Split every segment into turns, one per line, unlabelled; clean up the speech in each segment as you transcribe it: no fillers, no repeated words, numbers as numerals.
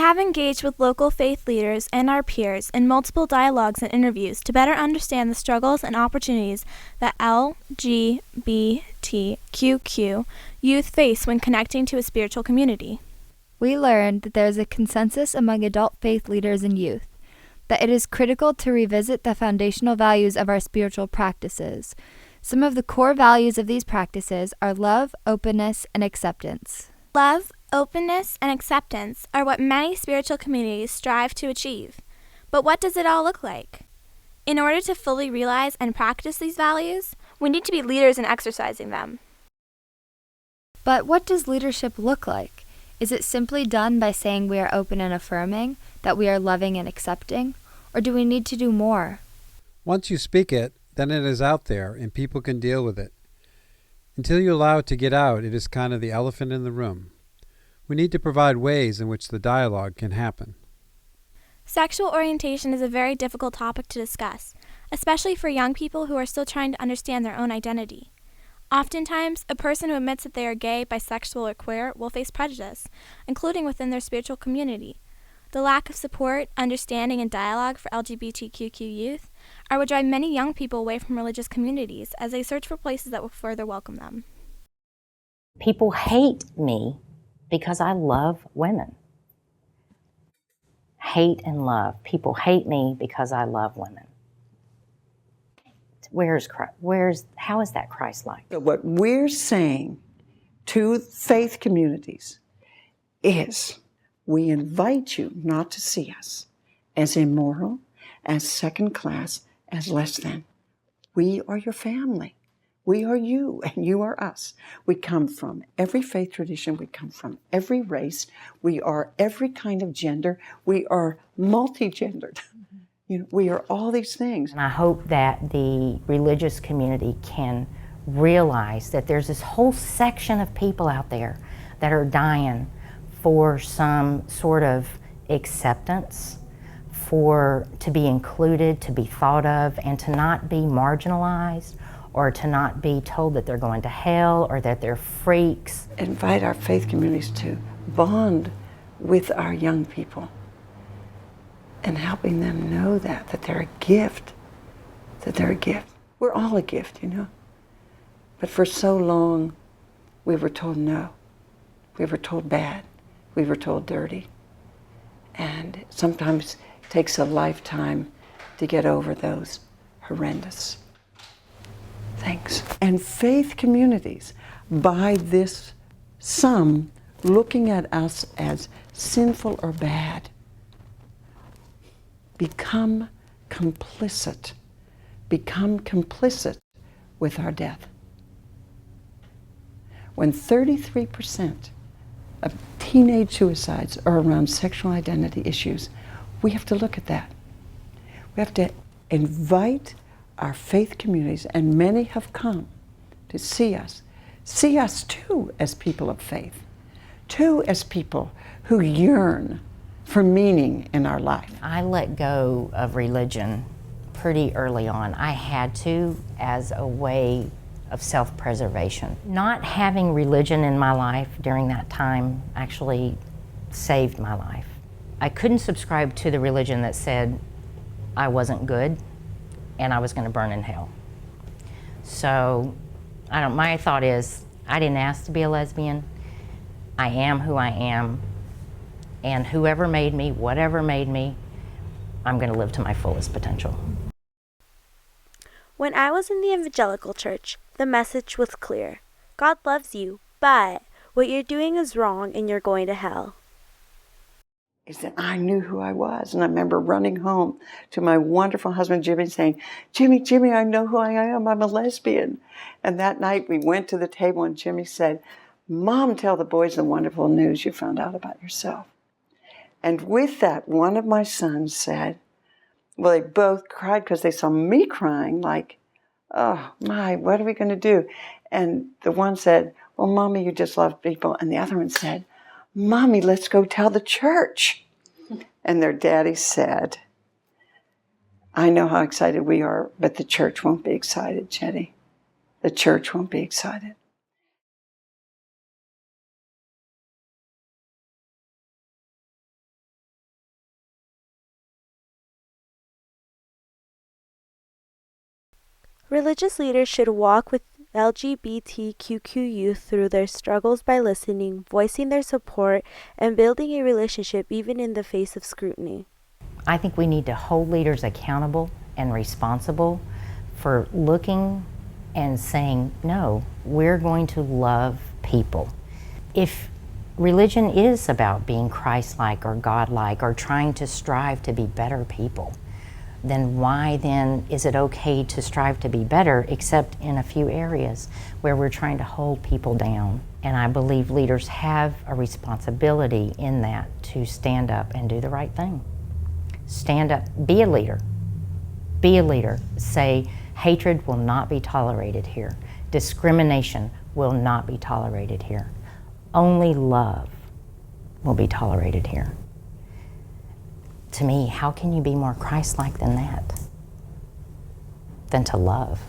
have engaged with local faith leaders and our peers in multiple dialogues and interviews to better understand the struggles and opportunities that LGBTQQ youth face when connecting to a spiritual community.
We learned that there is a consensus among adult faith leaders and youth that it is critical to revisit the foundational values of our spiritual practices. Some of the core values of these practices are love, openness, and acceptance.
Love, openness, and acceptance are what many spiritual communities strive to achieve. But what does it all look like? In order to fully realize and practice these values, we need to be leaders in exercising them.
But what does leadership look like? Is it simply done by saying we are open and affirming, that we are loving and accepting, or do we need to do more?
Once you speak it, then it is out there and people can deal with it. Until you allow it to get out, it is kind of the elephant in the room. We need to provide ways in which the dialogue can happen.
Sexual orientation is a very difficult topic to discuss, especially for young people who are still trying to understand their own identity. Oftentimes, a person who admits that they are gay, bisexual, or queer will face prejudice, including within their spiritual community. The lack of support, understanding, and dialogue for LGBTQQ youth are what drive many young people away from religious communities as they search for places that will further welcome them.
People hate me because I love women. Hate and love. People hate me because I love women. How is that Christ-like?
So what we're saying to faith communities is we invite you not to see us as immoral, as second class, as less than. We are your family. We are you, and you are us. We come from every faith tradition. We come from every race. We are every kind of gender. We are multi-gendered. We are all these things.
And I hope that the religious community can realize that there's this whole section of people out there that are dying for some sort of acceptance, to be included, to be thought of, and to not be marginalized, or to not be told that they're going to hell or that they're freaks.
Invite our faith communities to bond with our young people and helping them know that they're a gift, that they're a gift. We're all a gift, But for so long, we were told no. We were told bad. We were told dirty. And sometimes it takes a lifetime to get over those horrendous things. And faith communities, by this sum, looking at us as sinful or bad, become complicit with our death. When 33% of teenage suicides are around sexual identity issues, we have to look at that. We have to invite our faith communities, and many have come to see us too as people of faith, too as people who yearn for meaning in our life.
I let go of religion pretty early on. I had to, as a way of self-preservation. Not having religion in my life during that time actually saved my life. I couldn't subscribe to the religion that said I wasn't good and I was going to burn in hell. So, my thought is, I didn't ask to be a lesbian. I am who I am. And whoever made me, whatever made me, I'm going to live to my fullest potential.
When I was in the evangelical church, the message was clear. God loves you, but what you're doing is wrong and you're going to hell.
Is that I knew who I was. And I remember running home to my wonderful husband, Jimmy, saying, Jimmy, I know who I am. I'm a lesbian. And that night we went to the table and Jimmy said, Mom, tell the boys the wonderful news you found out about yourself. And with that, one of my sons said, well, they both cried because they saw me crying, like, oh my, what are we going to do? And the one said, well, Mommy, you just love people. And the other one said, Mommy, let's go tell the church. And their daddy said, I know how excited we are, but the church won't be excited, Jetty. The church won't be excited.
Religious leaders should walk with LGBTQQ youth through their struggles by listening, voicing their support, and building a relationship even in the face of scrutiny.
I think we need to hold leaders accountable and responsible for looking and saying, no, we're going to love people. If religion is about being Christ-like or God-like or trying to strive to be better people, then why then is it okay to strive to be better except in a few areas where we're trying to hold people down? And I believe leaders have a responsibility in that to stand up and do the right thing. Stand up, be a leader. Be a leader. Say, hatred will not be tolerated here. Discrimination will not be tolerated here. Only love will be tolerated here. To me, how can you be more Christ-like than that? Than to love?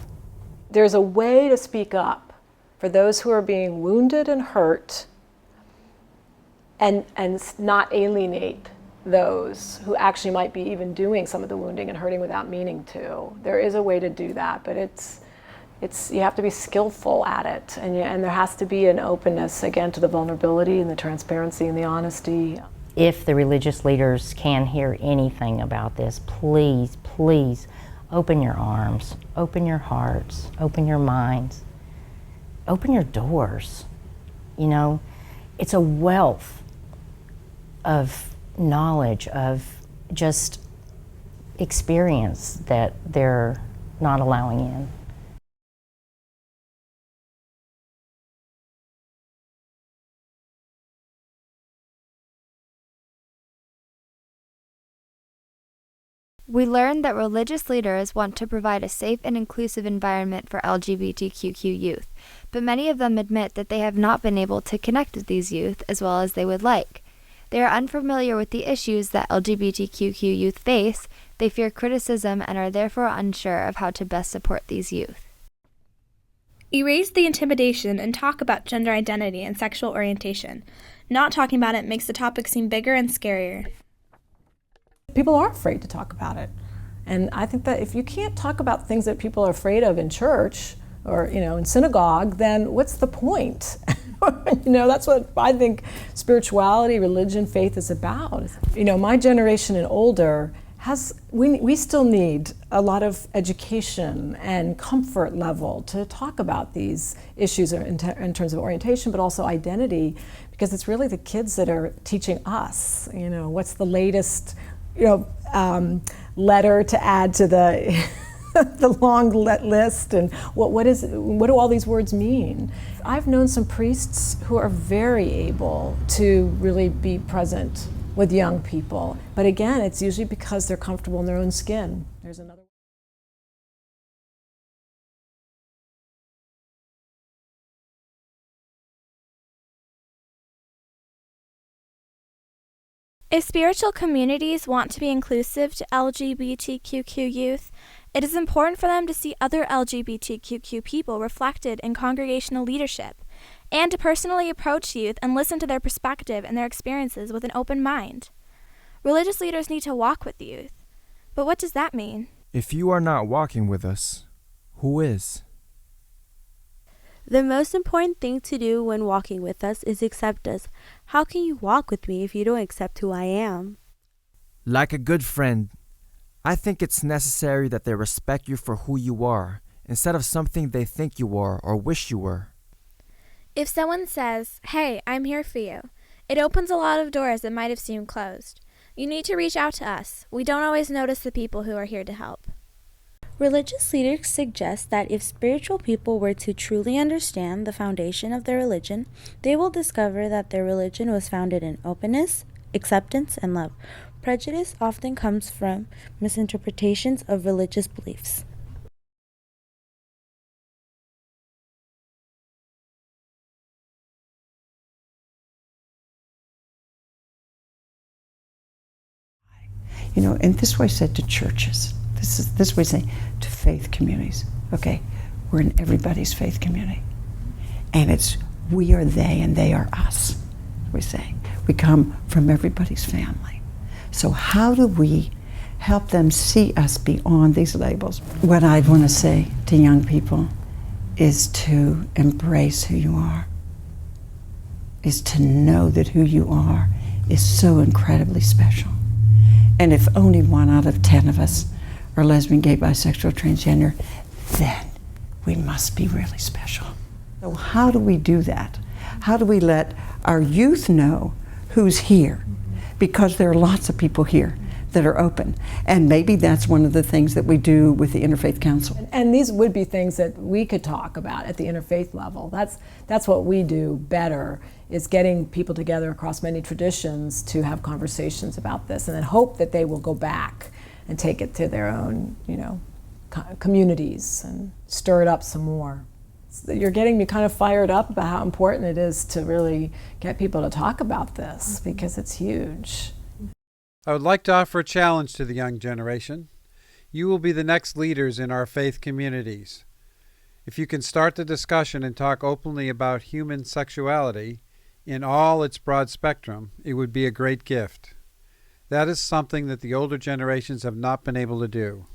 There's a way to speak up for those who are being wounded and hurt and not alienate those who actually might be even doing some of the wounding and hurting without meaning to. There is a way to do that, but it's you have to be skillful at it, and there has to be an openness, again, to the vulnerability and the transparency and the honesty.
If the religious leaders can hear anything about this, please, please open your arms, open your hearts, open your minds, open your doors. You know, it's a wealth of knowledge, of just experience that they're not allowing in.
We learned that religious leaders want to provide a safe and inclusive environment for LGBTQQ youth, but many of them admit that they have not been able to connect with these youth as well as they would like. They are unfamiliar with the issues that LGBTQQ youth face, they fear criticism, and are therefore unsure of how to best support these youth.
Erase the intimidation and talk about gender identity and sexual orientation. Not talking about it makes the topic seem bigger and scarier.
People are afraid to talk about it. And I think that if you can't talk about things that people are afraid of in church or, in synagogue, then what's the point? That's what I think spirituality, religion, faith is about. My generation and older we still need a lot of education and comfort level to talk about these issues in terms of orientation, but also identity, because it's really the kids that are teaching us, what's the latest letter to add to the the long list, and what do all these words mean? I've known some priests who are very able to really be present with young people, but again, it's usually because they're comfortable in their own skin. There's another.
If spiritual communities want to be inclusive to LGBTQQ youth, it is important for them to see other LGBTQQ people reflected in congregational leadership, and to personally approach youth and listen to their perspective and their experiences with an open mind. Religious leaders need to walk with youth. But what does that mean?
If you are not walking with us, who is?
The most important thing to do when walking with us is accept us. How can you walk with me if you don't accept who I am?
Like a good friend, I think it's necessary that they respect you for who you are, instead of something they think you are or wish you were.
If someone says, "Hey, I'm here for you," it opens a lot of doors that might have seemed closed. You need to reach out to us. We don't always notice the people who are here to help.
Religious leaders suggest that if spiritual people were to truly understand the foundation of their religion, they will discover that their religion was founded in openness, acceptance, and love. Prejudice often comes from misinterpretations of religious beliefs.
And this way said to churches. This way saying to faith communities. Okay, we're in everybody's faith community, and it's we are they and they are us. We say we come from everybody's family. So how do we help them see us beyond these labels. What I want to say to young people is to embrace who you are, is to know that who you are is so incredibly special. And if only 1 out of 10 of us are lesbian, gay, bisexual, transgender, then we must be really special. So how do we do that? How do we let our youth know who's here? Because there are lots of people here that are open. And maybe that's one of the things that we do with the Interfaith Council.
And these would be things that we could talk about at the interfaith level. That's what we do better, is getting people together across many traditions to have conversations about this, and then hope that they will go back and take it to their own, communities and stir it up some more. You're getting me kind of fired up about how important it is to really get people to talk about this, because it's huge.
I would like to offer a challenge to the young generation. You will be the next leaders in our faith communities. If you can start the discussion and talk openly about human sexuality in all its broad spectrum, it would be a great gift. That is something that the older generations have not been able to do.